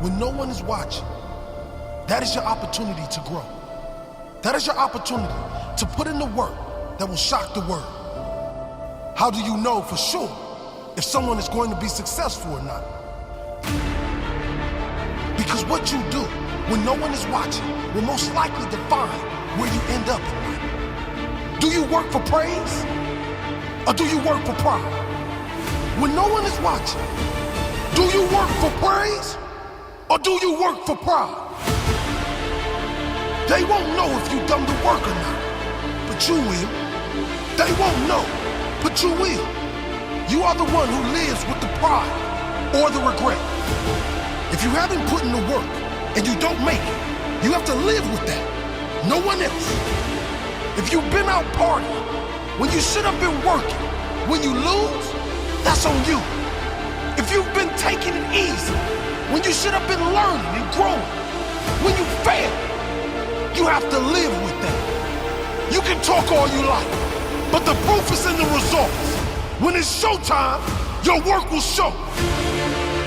when no one is watching, that is your opportunity to grow. That is your opportunity to put in the work that will shock the world. How do you know for sure if someone is going to be successful or not? Because what you do when no one is watching will most likely define where you end up in life. Do you work for praise or do you work for pride? When no one is watching, do you work for praise or do you work for pride? They won't know if you've done the work or not, but you will. They won't know, but you will. You are the one who lives with the pride or the regret. If you haven't put in the work and you don't make it, you have to live with that. No one else. If you've been out partying when you should have been working, when you lose, that's on you. If you've been taking it easy when you should have been learning and growing, when you fail, you have to live with that. You can talk all you like, but the proof is in the results. When it's showtime, your work will show.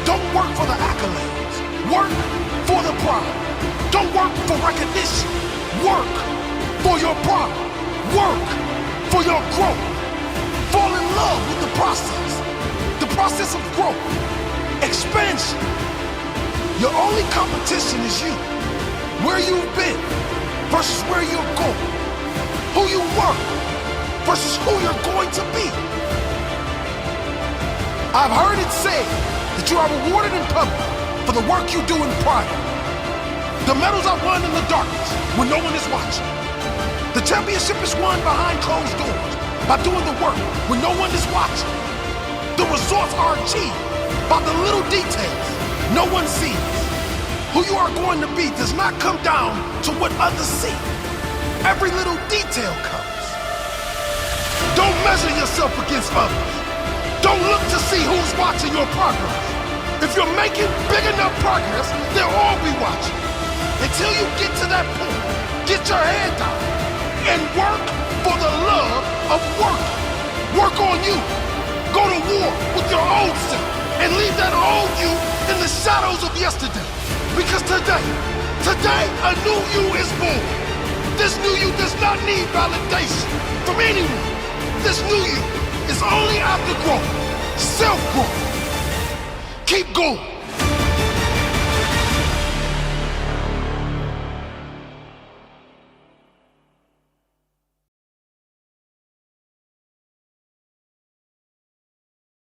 Don't work for the accolades. Work for the pride. Don't work for recognition. Work for your pride. Work for your growth. Fall in love with the process of growth, expansion. Your only competition is you, where you've been versus where you're going, who you were versus who you're going to be. I've heard it said that you are rewarded in public for the work you do in private. The medals are won in the darkness when no one is watching. The championship is won behind closed doors by doing the work when no one is watching. The results are achieved by the little details no one sees. Who you are going to be does not come down to what others see. Every little detail counts. Don't measure yourself against others. Don't look to see who's watching your progress. If you're making big enough progress, they'll all be watching. Until you get to that point, get your head down and work for the love of working. Work on you. Go to war with your old self and leave that old you in the shadows of yesterday. Because today a new you is born. This new you does not need validation from anyone. This new you is only after growth, self-growth. Keep going.